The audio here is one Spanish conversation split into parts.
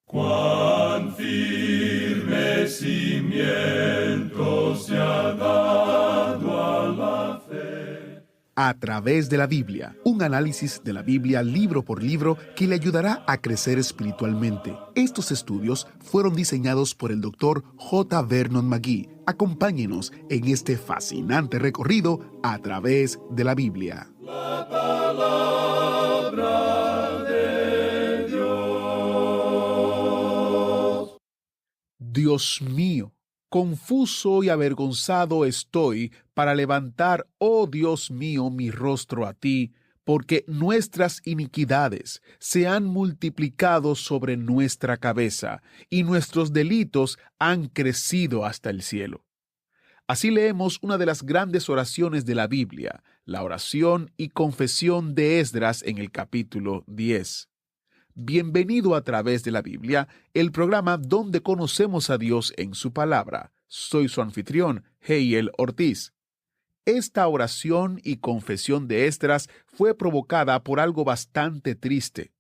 Cuán firme cimiento se ha dado a la fe. A través de la Biblia, un análisis de la Biblia libro por libro que le ayudará a crecer espiritualmente. Estos estudios fueron diseñados por el Dr. J. Vernon McGee. Acompáñenos en este fascinante recorrido a través de la Biblia. La palabra de Dios. Dios mío, confuso y avergonzado estoy para levantar, oh Dios mío, mi rostro a ti, porque nuestras iniquidades se han multiplicado sobre nuestra cabeza, y nuestros delitos han crecido hasta el cielo. Así leemos una de las grandes oraciones de la Biblia, la oración y confesión de Esdras en el capítulo 10. Bienvenido a través de la Biblia, el programa donde conocemos a Dios en su palabra. Soy su anfitrión, Heiel Ortiz. Esta oración y confesión de Esdras fue provocada por algo bastante triste.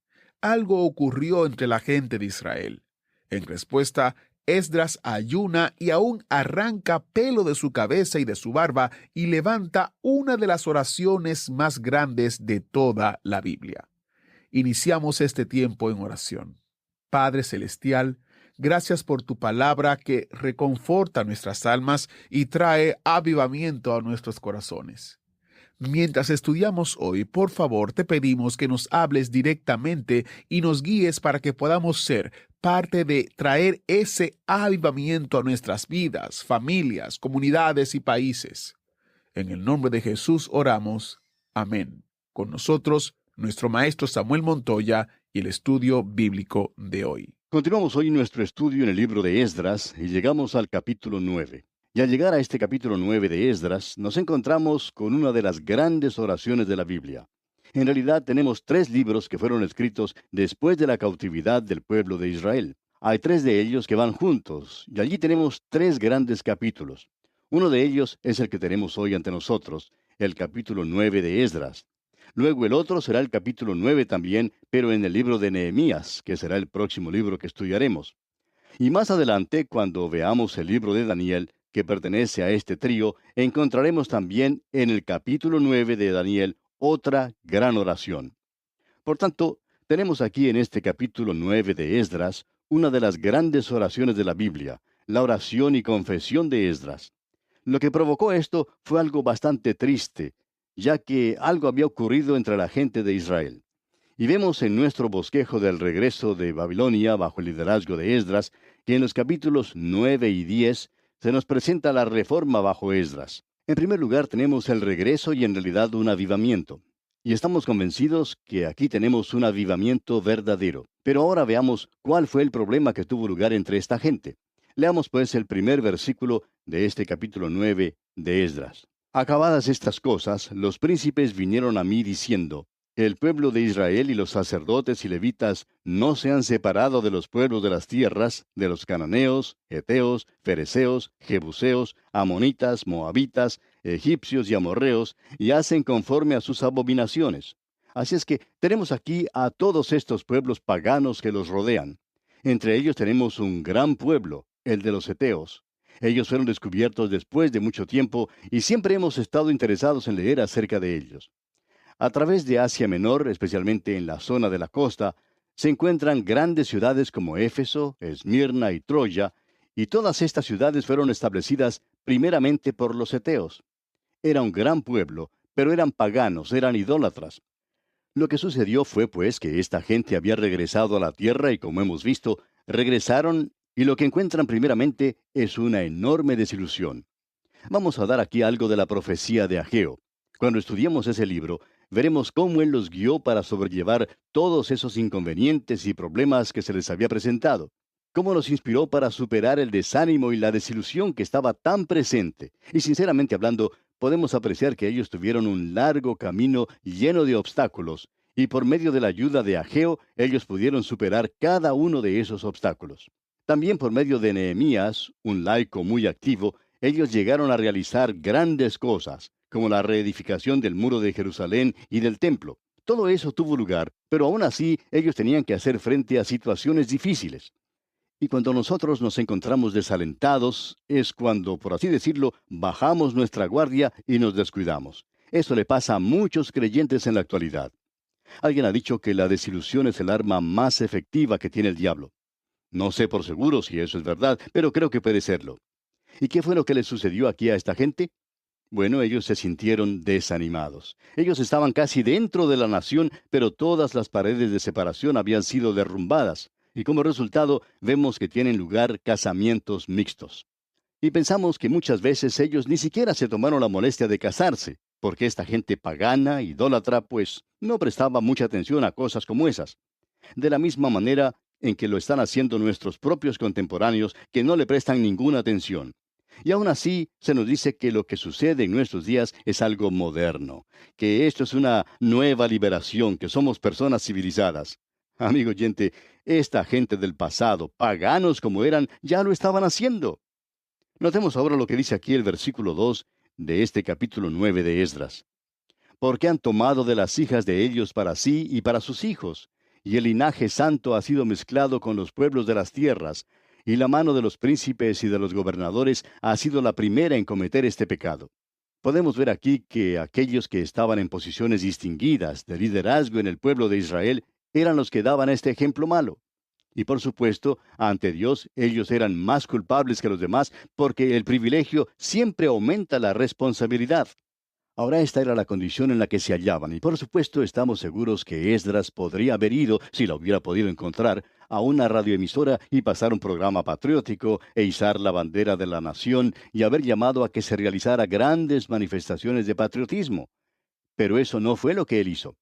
Algo ocurrió entre la gente de Israel. En respuesta, Esdras ayuna y aún arranca pelo de su cabeza y de su barba y levanta una de las oraciones más grandes de toda la Biblia. Iniciamos este tiempo en oración. Padre Celestial, gracias por tu palabra que reconforta nuestras almas y trae avivamiento a nuestros corazones. Mientras estudiamos hoy, por favor, te pedimos que nos hables directamente y nos guíes para que podamos ser parte de traer ese avivamiento a nuestras vidas, familias, comunidades y países. En el nombre de Jesús oramos. Amén. Con nosotros, nuestro maestro Samuel Montoya y el estudio bíblico de hoy. Continuamos hoy nuestro estudio en el libro de Esdras y llegamos al capítulo 9. Y al llegar a este capítulo 9 de Esdras, nos encontramos con una de las grandes oraciones de la Biblia. En realidad tenemos 3 libros que fueron escritos después de la cautividad del pueblo de Israel. Hay 3 de ellos que van juntos, y allí tenemos 3 grandes capítulos. Uno de ellos es el que tenemos hoy ante nosotros, el capítulo 9 de Esdras. Luego el otro será el capítulo 9 también, pero en el libro de Nehemías, que será el próximo libro que estudiaremos. Y más adelante, cuando veamos el libro de Daniel, que pertenece a este trío, encontraremos también en el capítulo 9 de Daniel otra gran oración. Por tanto, tenemos aquí en este capítulo 9 de Esdras una de las grandes oraciones de la Biblia, la oración y confesión de Esdras. Lo que provocó esto fue algo bastante triste, ya que algo había ocurrido entre la gente de Israel. Y vemos en nuestro bosquejo del regreso de Babilonia bajo el liderazgo de Esdras, que en los capítulos 9 y 10 se nos presenta la reforma bajo Esdras. En primer lugar tenemos el regreso y en realidad un avivamiento. Y estamos convencidos que aquí tenemos un avivamiento verdadero. Pero ahora veamos cuál fue el problema que tuvo lugar entre esta gente. Leamos pues el primer versículo de este capítulo 9 de Esdras. Acabadas estas cosas, los príncipes vinieron a mí diciendo: El pueblo de Israel y los sacerdotes y levitas no se han separado de los pueblos de las tierras, de los cananeos, heteos, fereceos, jebuseos, amonitas, moabitas, egipcios y amorreos, y hacen conforme a sus abominaciones. Así es que tenemos aquí a todos estos pueblos paganos que los rodean. Entre ellos tenemos un gran pueblo, el de los heteos. Ellos fueron descubiertos después de mucho tiempo y siempre hemos estado interesados en leer acerca de ellos. A través de Asia Menor, especialmente en la zona de la costa, se encuentran grandes ciudades como Éfeso, Esmirna y Troya, y todas estas ciudades fueron establecidas primeramente por los heteos. Era un gran pueblo, pero eran paganos, eran idólatras. Lo que sucedió fue pues que esta gente había regresado a la tierra y, como hemos visto, regresaron y lo que encuentran primeramente es una enorme desilusión. Vamos a dar aquí algo de la profecía de Ageo. Cuando estudiemos ese libro, veremos cómo él los guió para sobrellevar todos esos inconvenientes y problemas que se les había presentado. Cómo los inspiró para superar el desánimo y la desilusión que estaba tan presente. Y sinceramente hablando, podemos apreciar que ellos tuvieron un largo camino lleno de obstáculos, y por medio de la ayuda de Ageo, ellos pudieron superar cada uno de esos obstáculos. También por medio de Nehemías, un laico muy activo, ellos llegaron a realizar grandes cosas, como la reedificación del muro de Jerusalén y del templo. Todo eso tuvo lugar, pero aún así ellos tenían que hacer frente a situaciones difíciles. Y cuando nosotros nos encontramos desalentados, es cuando, por así decirlo, bajamos nuestra guardia y nos descuidamos. Eso le pasa a muchos creyentes en la actualidad. Alguien ha dicho que la desilusión es el arma más efectiva que tiene el diablo. No sé por seguro si eso es verdad, pero creo que puede serlo. ¿Y qué fue lo que le sucedió aquí a esta gente? Bueno, ellos se sintieron desanimados. Ellos estaban casi dentro de la nación, pero todas las paredes de separación habían sido derrumbadas. Y como resultado, vemos que tienen lugar casamientos mixtos. Y pensamos que muchas veces ellos ni siquiera se tomaron la molestia de casarse, porque esta gente pagana, idólatra, pues no prestaba mucha atención a cosas como esas. De la misma manera en que lo están haciendo nuestros propios contemporáneos, que no le prestan ninguna atención. Y aún así se nos dice que lo que sucede en nuestros días es algo moderno, que esto es una nueva liberación, que somos personas civilizadas. Amigo oyente, esta gente del pasado, paganos como eran, ya lo estaban haciendo. Notemos ahora lo que dice aquí el versículo 2 de este capítulo 9 de Esdras. Porque han tomado de las hijas de ellos para sí y para sus hijos, y el linaje santo ha sido mezclado con los pueblos de las tierras, y la mano de los príncipes y de los gobernadores ha sido la primera en cometer este pecado. Podemos ver aquí que aquellos que estaban en posiciones distinguidas de liderazgo en el pueblo de Israel eran los que daban este ejemplo malo. Y por supuesto, ante Dios, ellos eran más culpables que los demás porque el privilegio siempre aumenta la responsabilidad. Ahora esta era la condición en la que se hallaban, y por supuesto estamos seguros que Esdras podría haber ido, si la hubiera podido encontrar, a una radioemisora y pasar un programa patriótico e izar la bandera de la nación y haber llamado a que se realizara grandes manifestaciones de patriotismo. Pero eso no fue lo que él hizo.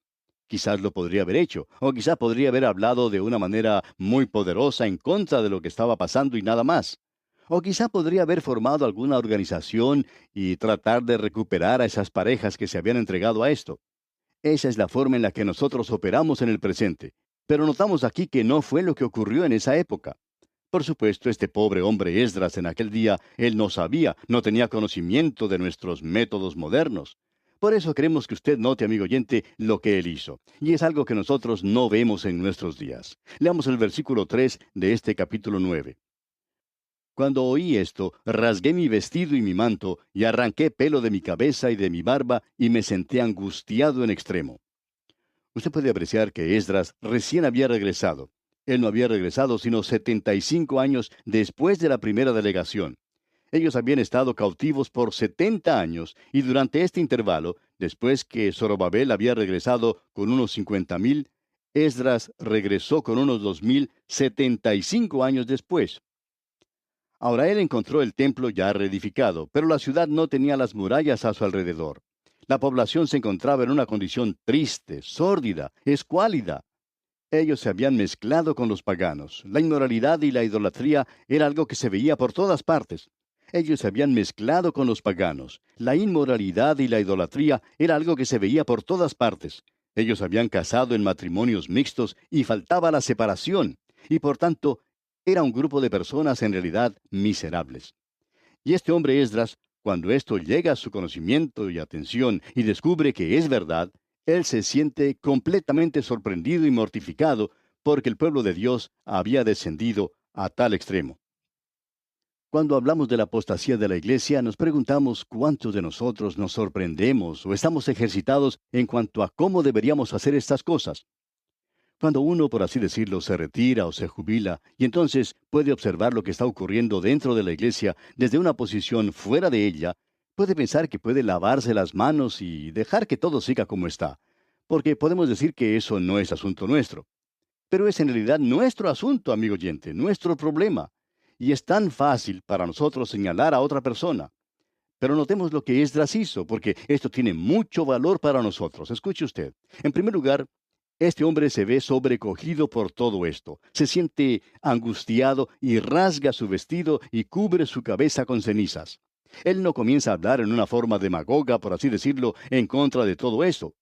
Quizás lo podría haber hecho, o quizás podría haber hablado de una manera muy poderosa en contra de lo que estaba pasando y nada más. O quizá podría haber formado alguna organización y tratar de recuperar a esas parejas que se habían entregado a esto. Esa es la forma en la que nosotros operamos en el presente. Pero notamos aquí que no fue lo que ocurrió en esa época. Por supuesto, este pobre hombre Esdras en aquel día, él no sabía, no tenía conocimiento de nuestros métodos modernos. Por eso queremos que usted note, amigo oyente, lo que él hizo. Y es algo que nosotros no vemos en nuestros días. Leamos el versículo 3 de este capítulo 9. Cuando oí esto, rasgué mi vestido y mi manto, y arranqué pelo de mi cabeza y de mi barba, y me senté angustiado en extremo. Usted puede apreciar que Esdras recién había regresado. Él no había regresado sino 75 años después de la primera delegación. Ellos habían estado cautivos por 70 años, y durante este intervalo, después que Zorobabel había regresado con unos 50,000, Esdras regresó con unos 2,000 75 años después. Ahora él encontró el templo ya reedificado, pero la ciudad no tenía las murallas a su alrededor. La población se encontraba en una condición triste, sórdida, escuálida. Ellos se habían mezclado con los paganos. La inmoralidad y la idolatría era algo que se veía por todas partes. Ellos se habían mezclado con los paganos. La inmoralidad y la idolatría era algo que se veía por todas partes. Ellos habían casado en matrimonios mixtos y faltaba la separación. Y por tanto, era un grupo de personas en realidad miserables. Y este hombre Esdras, cuando esto llega a su conocimiento y atención y descubre que es verdad, él se siente completamente sorprendido y mortificado porque el pueblo de Dios había descendido a tal extremo. Cuando hablamos de la apostasía de la iglesia, nos preguntamos cuántos de nosotros nos sorprendemos o estamos ejercitados en cuanto a cómo deberíamos hacer estas cosas. Cuando uno, por así decirlo, se retira o se jubila, y entonces puede observar lo que está ocurriendo dentro de la iglesia desde una posición fuera de ella, puede pensar que puede lavarse las manos y dejar que todo siga como está, porque podemos decir que eso no es asunto nuestro. Pero es en realidad nuestro asunto, amigo oyente, nuestro problema. Y es tan fácil para nosotros señalar a otra persona. Pero notemos lo que Esdras hizo, porque esto tiene mucho valor para nosotros. Escuche usted. En primer lugar, este hombre se ve sobrecogido por todo esto. Se siente angustiado y rasga su vestido y cubre su cabeza con cenizas. Él no comienza a hablar en una forma demagoga, por así decirlo, en contra de todo eso.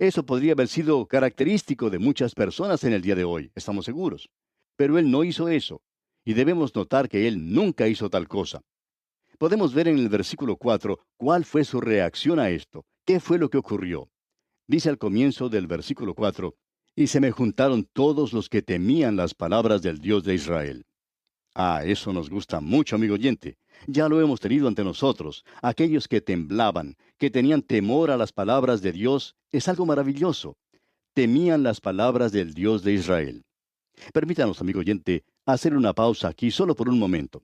Eso podría haber sido característico de muchas personas en el día de hoy, estamos seguros. Pero él no hizo eso. Y debemos notar que él nunca hizo tal cosa. Podemos ver en el versículo 4 cuál fue su reacción a esto. ¿Qué fue lo que ocurrió? Dice al comienzo del versículo 4, y se me juntaron todos los que temían las palabras del Dios de Israel. Ah, eso nos gusta mucho, amigo oyente. Ya lo hemos tenido ante nosotros. Aquellos que temblaban, que tenían temor a las palabras de Dios, es algo maravilloso. Temían las palabras del Dios de Israel. Permítanos, amigo oyente, hacer una pausa aquí solo por un momento.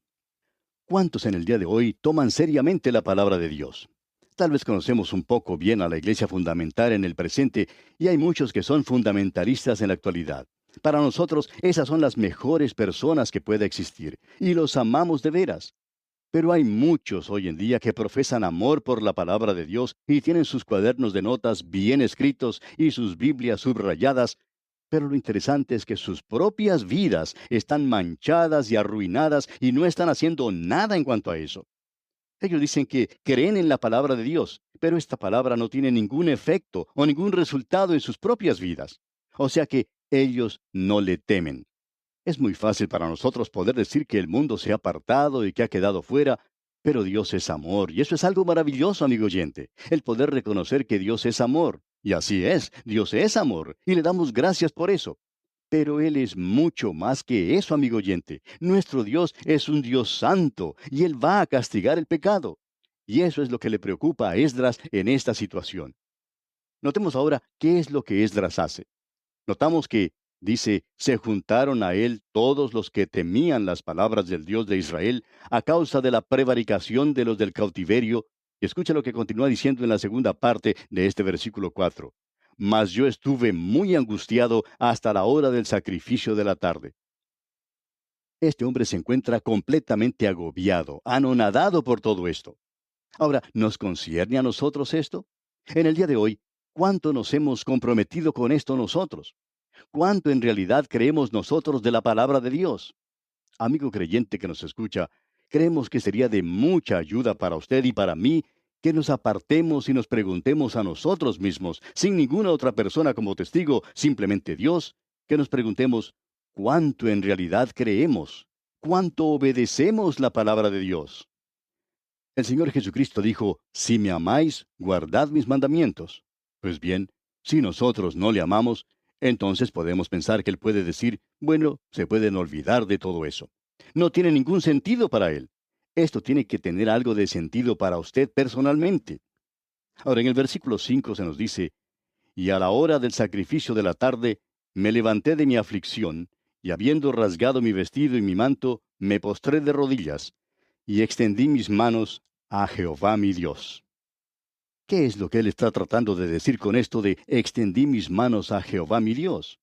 ¿Cuántos en el día de hoy toman seriamente la palabra de Dios? Tal vez conocemos un poco bien a la iglesia fundamental en el presente y hay muchos que son fundamentalistas en la actualidad. Para nosotros, esas son las mejores personas que pueda existir y los amamos de veras. Pero hay muchos hoy en día que profesan amor por la palabra de Dios y tienen sus cuadernos de notas bien escritos y sus Biblias subrayadas, pero lo interesante es que sus propias vidas están manchadas y arruinadas y no están haciendo nada en cuanto a eso. Ellos dicen que creen en la palabra de Dios, pero esta palabra no tiene ningún efecto o ningún resultado en sus propias vidas. O sea que ellos no le temen. Es muy fácil para nosotros poder decir que el mundo se ha apartado y que ha quedado fuera, pero Dios es amor, y eso es algo maravilloso, amigo oyente, el poder reconocer que Dios es amor. Y así es, Dios es amor, y le damos gracias por eso. Pero Él es mucho más que eso, amigo oyente. Nuestro Dios es un Dios santo, y Él va a castigar el pecado. Y eso es lo que le preocupa a Esdras en esta situación. Notemos ahora qué es lo que Esdras hace. Notamos que, dice, se juntaron a él todos los que temían las palabras del Dios de Israel a causa de la prevaricación de los del cautiverio. Y escucha lo que continúa diciendo en la segunda parte de este versículo 4. Mas yo estuve muy angustiado hasta la hora del sacrificio de la tarde. Este hombre se encuentra completamente agobiado, anonadado por todo esto. Ahora, ¿nos concierne a nosotros esto? En el día de hoy, ¿cuánto nos hemos comprometido con esto nosotros? ¿Cuánto en realidad creemos nosotros de la palabra de Dios? Amigo creyente que nos escucha, creemos que sería de mucha ayuda para usted y para mí que nos apartemos y nos preguntemos a nosotros mismos, sin ninguna otra persona como testigo, simplemente Dios, que nos preguntemos, ¿cuánto en realidad creemos? ¿Cuánto obedecemos la palabra de Dios? El Señor Jesucristo dijo, si me amáis, guardad mis mandamientos. Pues bien, si nosotros no le amamos, entonces podemos pensar que Él puede decir, bueno, se pueden olvidar de todo eso. No tiene ningún sentido para Él. Esto tiene que tener algo de sentido para usted personalmente. Ahora, en el versículo 5 se nos dice, y a la hora del sacrificio de la tarde, me levanté de mi aflicción, y habiendo rasgado mi vestido y mi manto, me postré de rodillas, y extendí mis manos a Jehová mi Dios. ¿Qué es lo que él está tratando de decir con esto de extendí mis manos a Jehová mi Dios?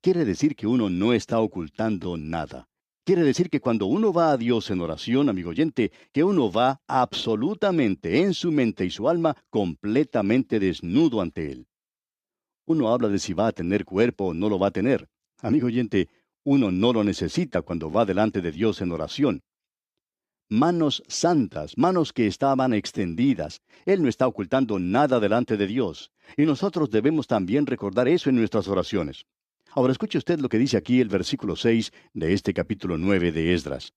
Quiere decir que uno no está ocultando nada. Quiere decir que cuando uno va a Dios en oración, amigo oyente, que uno va absolutamente en su mente y su alma completamente desnudo ante Él. Uno habla de si va a tener cuerpo o no lo va a tener. Amigo oyente, uno no lo necesita cuando va delante de Dios en oración. Manos santas, manos que estaban extendidas. Él no está ocultando nada delante de Dios. Y nosotros debemos también recordar eso en nuestras oraciones. Ahora escuche usted lo que dice aquí el versículo 6 de este capítulo 9 de Esdras.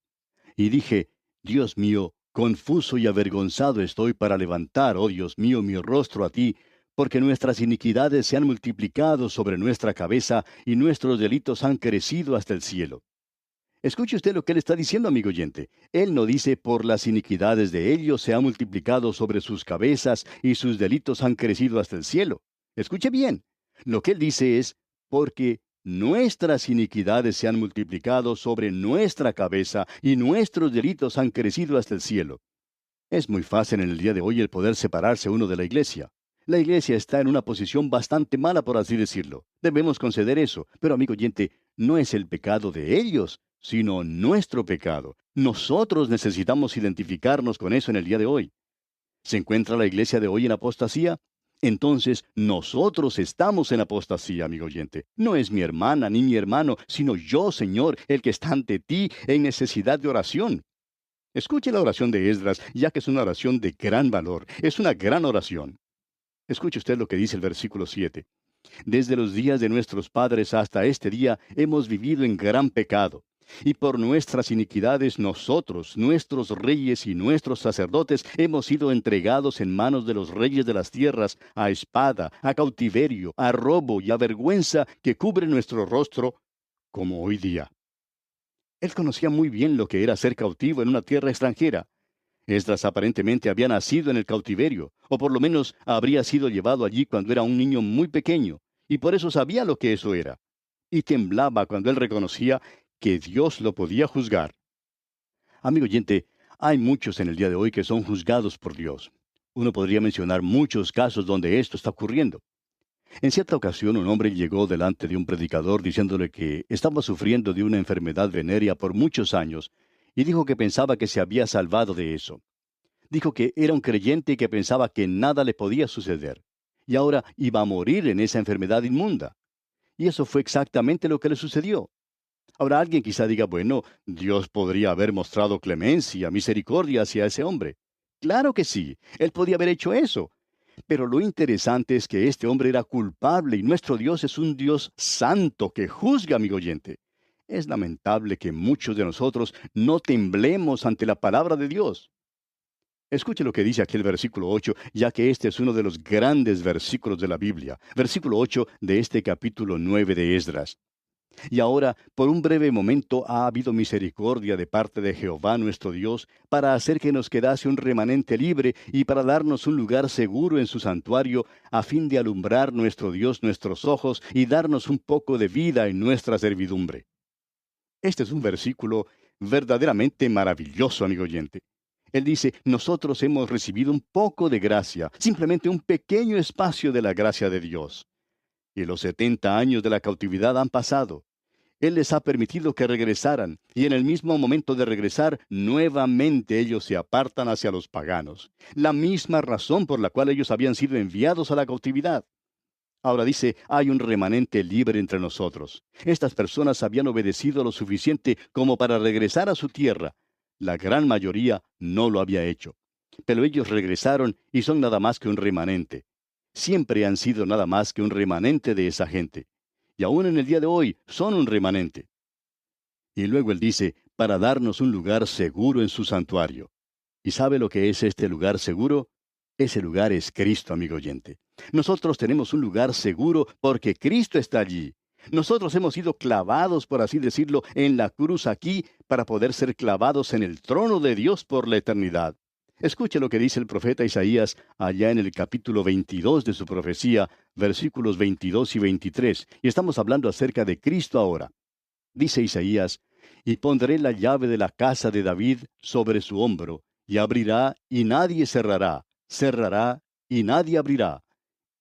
Y dije, Dios mío, confuso y avergonzado estoy para levantar, oh Dios mío, mi rostro a ti, porque nuestras iniquidades se han multiplicado sobre nuestra cabeza y nuestros delitos han crecido hasta el cielo. Escuche usted lo que él está diciendo, amigo oyente. Él no dice, por las iniquidades de ellos se ha multiplicado sobre sus cabezas y sus delitos han crecido hasta el cielo. Escuche bien. Lo que él dice es, porque nuestras iniquidades se han multiplicado sobre nuestra cabeza y nuestros delitos han crecido hasta el cielo. Es muy fácil en el día de hoy el poder separarse uno de la iglesia. La iglesia está en una posición bastante mala, por así decirlo. Debemos conceder eso. Pero, amigo oyente, no es el pecado de ellos, sino nuestro pecado. Nosotros necesitamos identificarnos con eso en el día de hoy. ¿Se encuentra la iglesia de hoy en apostasía? Entonces, nosotros estamos en apostasía, amigo oyente. No es mi hermana ni mi hermano, sino yo, Señor, el que está ante ti en necesidad de oración. Escuche la oración de Esdras, ya que es una oración de gran valor. Es una gran oración. Escuche usted lo que dice el versículo 7. Desde los días de nuestros padres hasta este día hemos vivido en gran pecado, Y por nuestras iniquidades nosotros, nuestros reyes y nuestros sacerdotes, hemos sido entregados en manos de los reyes de las tierras, a espada, a cautiverio, a robo y a vergüenza que cubre nuestro rostro, como hoy día. Él conocía muy bien lo que era ser cautivo en una tierra extranjera. Esdras aparentemente había nacido en el cautiverio, o por lo menos habría sido llevado allí cuando era un niño muy pequeño, y por eso sabía lo que eso era. Y temblaba cuando él reconocía que Dios lo podía juzgar. Amigo oyente, hay muchos en el día de hoy que son juzgados por Dios. Uno podría mencionar muchos casos donde esto está ocurriendo. En cierta ocasión, un hombre llegó delante de un predicador diciéndole que estaba sufriendo de una enfermedad venérea por muchos años, y dijo que pensaba que se había salvado de eso. Dijo que era un creyente y que pensaba que nada le podía suceder, y ahora iba a morir en esa enfermedad inmunda. Y eso fue exactamente lo que le sucedió. Ahora alguien quizá diga, bueno, Dios podría haber mostrado clemencia, misericordia hacia ese hombre. Claro que sí, él podía haber hecho eso. Pero lo interesante es que este hombre era culpable y nuestro Dios es un Dios santo que juzga, amigo oyente. Es lamentable que muchos de nosotros no temblemos ante la palabra de Dios. Escuche lo que dice aquí el versículo 8, ya que este es uno de los grandes versículos de la Biblia. Versículo 8 de este capítulo 9 de Esdras. Y ahora, por un breve momento, ha habido misericordia de parte de Jehová nuestro Dios, para hacer que nos quedase un remanente libre y para darnos un lugar seguro en su santuario, a fin de alumbrar nuestro Dios nuestros ojos y darnos un poco de vida en nuestra servidumbre. Este es un versículo verdaderamente maravilloso, amigo oyente. Él dice, nosotros hemos recibido un poco de gracia, simplemente un pequeño espacio de la gracia de Dios. Y los 70 años de la cautividad han pasado. Él les ha permitido que regresaran, y en el mismo momento de regresar, nuevamente ellos se apartan hacia los paganos. La misma razón por la cual ellos habían sido enviados a la cautividad. Ahora dice, hay un remanente libre entre nosotros. Estas personas habían obedecido lo suficiente como para regresar a su tierra. La gran mayoría no lo había hecho. Pero ellos regresaron y son nada más que un remanente. Siempre han sido nada más que un remanente de esa gente. Y aún en el día de hoy son un remanente. Y luego él dice, para darnos un lugar seguro en su santuario. ¿Y sabe lo que es este lugar seguro? Ese lugar es Cristo, amigo oyente. Nosotros tenemos un lugar seguro porque Cristo está allí. Nosotros hemos sido clavados, por así decirlo, en la cruz aquí para poder ser clavados en el trono de Dios por la eternidad. Escuche lo que dice el profeta Isaías allá en el capítulo 22 de su profecía, versículos 22 y 23, y estamos hablando acerca de Cristo ahora. Dice Isaías, y pondré la llave de la casa de David sobre su hombro, y abrirá y nadie cerrará, cerrará y nadie abrirá,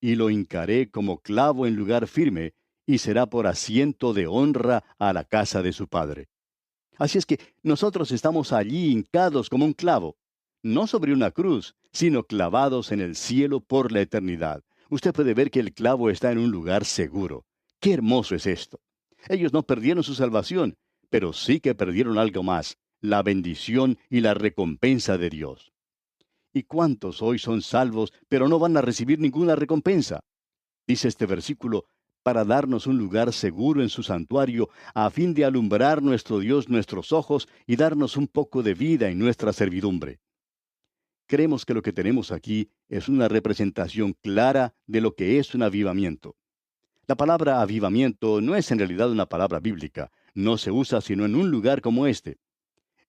y lo hincaré como clavo en lugar firme, y será por asiento de honra a la casa de su padre. Así es que nosotros estamos allí hincados como un clavo, no sobre una cruz, sino clavados en el cielo por la eternidad. Usted puede ver que el clavo está en un lugar seguro. ¡Qué hermoso es esto! Ellos no perdieron su salvación, pero sí que perdieron algo más, la bendición y la recompensa de Dios. ¿Y cuántos hoy son salvos, pero no van a recibir ninguna recompensa? Dice este versículo, para darnos un lugar seguro en su santuario, a fin de alumbrar nuestro Dios nuestros ojos y darnos un poco de vida en nuestra servidumbre. Creemos que lo que tenemos aquí es una representación clara de lo que es un avivamiento. La palabra avivamiento no es en realidad una palabra bíblica, no se usa sino en un lugar como este.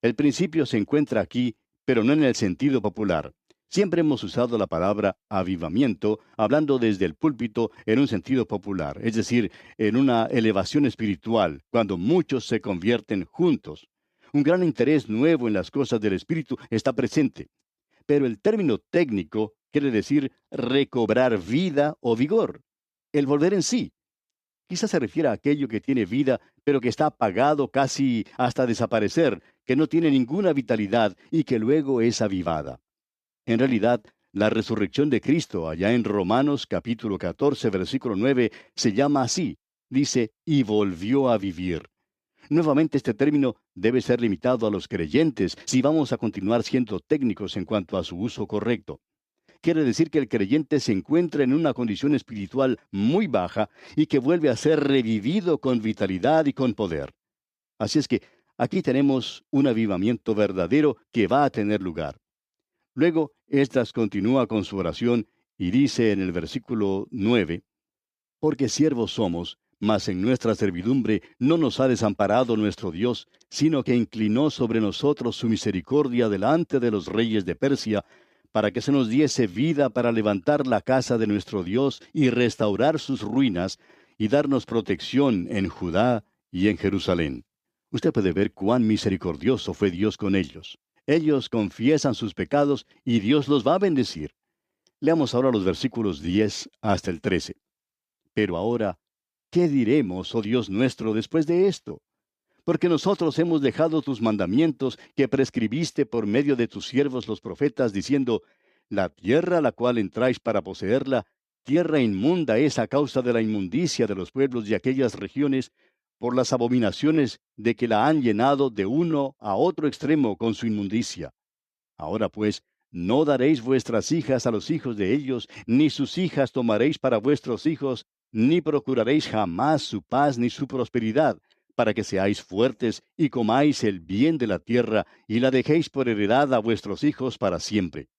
El principio se encuentra aquí, pero no en el sentido popular. Siempre hemos usado la palabra avivamiento, hablando desde el púlpito en un sentido popular, es decir, en una elevación espiritual, cuando muchos se convierten juntos. Un gran interés nuevo en las cosas del Espíritu está presente. Pero el término técnico quiere decir recobrar vida o vigor, el volver en sí. Quizás se refiere a aquello que tiene vida, pero que está apagado casi hasta desaparecer, que no tiene ninguna vitalidad y que luego es avivada. En realidad, la resurrección de Cristo, allá en Romanos capítulo 14, versículo 9, se llama así. Dice, y volvió a vivir. Nuevamente este término debe ser limitado a los creyentes si vamos a continuar siendo técnicos en cuanto a su uso correcto. Quiere decir que el creyente se encuentra en una condición espiritual muy baja y que vuelve a ser revivido con vitalidad y con poder. Así es que Aquí tenemos un avivamiento verdadero que va a tener lugar. Luego, Esdras continúa con su oración y dice en el versículo 9, porque siervos somos, mas en nuestra servidumbre no nos ha desamparado nuestro Dios, sino que inclinó sobre nosotros su misericordia delante de los reyes de Persia, para que se nos diese vida para levantar la casa de nuestro Dios y restaurar sus ruinas, y darnos protección en Judá y en Jerusalén. Usted puede ver cuán misericordioso fue Dios con ellos. Ellos confiesan sus pecados y Dios los va a bendecir. Leamos ahora los versículos 10 hasta el 13. Pero ahora, ¿qué diremos, oh Dios nuestro, después de esto? Porque nosotros hemos dejado tus mandamientos que prescribiste por medio de tus siervos los profetas, diciendo, la tierra a la cual entráis para poseerla, tierra inmunda es a causa de la inmundicia de los pueblos de aquellas regiones, por las abominaciones de que la han llenado de uno a otro extremo con su inmundicia. Ahora pues, no daréis vuestras hijas a los hijos de ellos, ni sus hijas tomaréis para vuestros hijos, ni procuraréis jamás su paz ni su prosperidad, para que seáis fuertes y comáis el bien de la tierra, y la dejéis por heredad a vuestros hijos para siempre.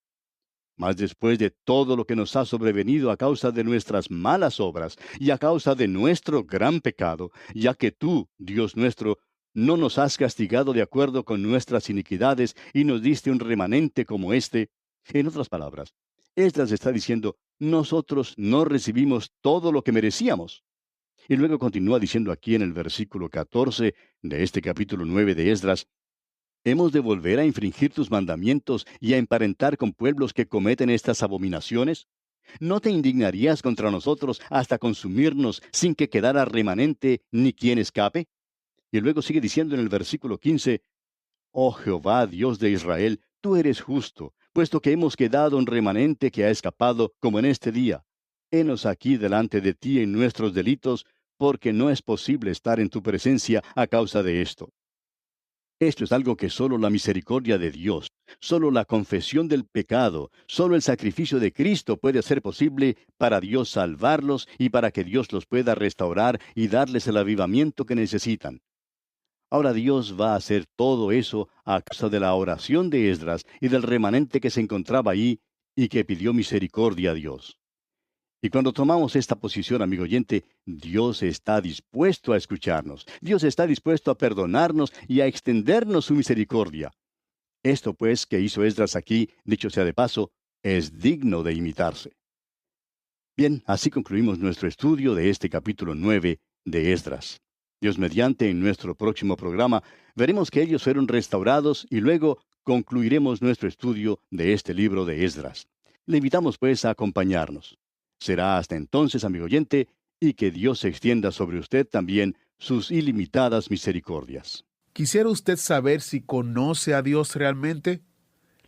Mas después de todo lo que nos ha sobrevenido a causa de nuestras malas obras y a causa de nuestro gran pecado, ya que tú, Dios nuestro, no nos has castigado de acuerdo con nuestras iniquidades y nos diste un remanente como este, en otras palabras, Esdras está diciendo, nosotros no recibimos todo lo que merecíamos. Y luego continúa diciendo aquí en el versículo 14 de este capítulo 9 de Esdras, ¿hemos de volver a infringir tus mandamientos y a emparentar con pueblos que cometen estas abominaciones? ¿No te indignarías contra nosotros hasta consumirnos sin que quedara remanente ni quien escape? Y luego sigue diciendo en el versículo 15, Oh Jehová, Dios de Israel, tú eres justo, puesto que hemos quedado un remanente que ha escapado como en este día. Henos aquí delante de ti en nuestros delitos, porque no es posible estar en tu presencia a causa de esto. Esto es algo que solo la misericordia de Dios, solo la confesión del pecado, solo el sacrificio de Cristo puede hacer posible para Dios salvarlos y para que Dios los pueda restaurar y darles el avivamiento que necesitan. Ahora Dios va a hacer todo eso a causa de la oración de Esdras y del remanente que se encontraba ahí y que pidió misericordia a Dios. Y cuando tomamos esta posición, amigo oyente, Dios está dispuesto a escucharnos. Dios está dispuesto a perdonarnos y a extendernos su misericordia. Esto, pues, que hizo Esdras aquí, dicho sea de paso, es digno de imitarse. Bien, así concluimos nuestro estudio de este capítulo 9 de Esdras. Dios mediante, en nuestro próximo programa, veremos que ellos fueron restaurados y luego concluiremos nuestro estudio de este libro de Esdras. Le invitamos, pues, a acompañarnos. Será hasta entonces, amigo oyente, y que Dios extienda sobre usted también sus ilimitadas misericordias. ¿Quisiera usted saber si conoce a Dios realmente?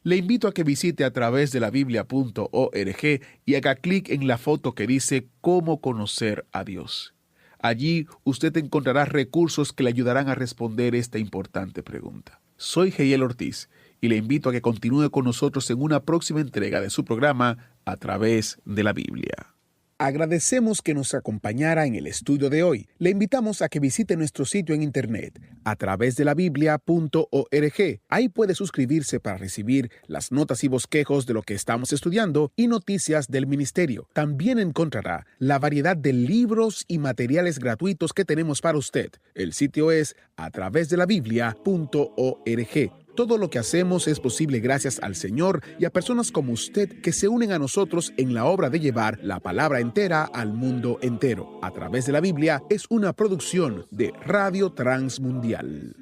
Le invito a que visite a través de la biblia.org y haga clic en la foto que dice «Cómo conocer a Dios». Allí usted encontrará recursos que le ayudarán a responder esta importante pregunta. Soy Heiel Ortiz y le invito a que continúe con nosotros en una próxima entrega de su programa A Través de la Biblia. Agradecemos que nos acompañara en el estudio de hoy. Le invitamos a que visite nuestro sitio en internet a través de la biblia.org. Ahí puede suscribirse para recibir las notas y bosquejos de lo que estamos estudiando y noticias del ministerio. También encontrará la variedad de libros y materiales gratuitos que tenemos para usted. El sitio es a través de la biblia.org. Todo lo que hacemos es posible gracias al Señor y a personas como usted que se unen a nosotros en la obra de llevar la palabra entera al mundo entero. A través de la Biblia es una producción de Radio Transmundial.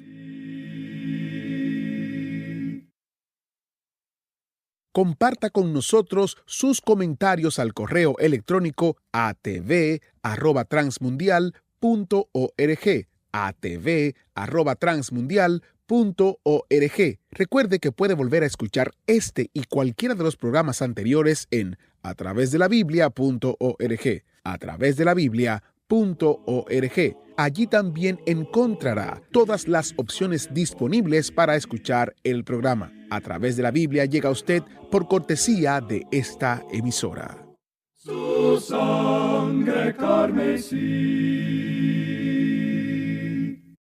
Comparta con nosotros sus comentarios al correo electrónico atv@transmundial.org. atv@transmundial.org. Recuerde que puede volver a escuchar este y cualquiera de los programas anteriores en a través de la biblia.org. A través de la biblia.org. Allí también encontrará todas las opciones disponibles para escuchar el programa. A través de la Biblia llega a usted por cortesía de esta emisora. Su sangre carmesí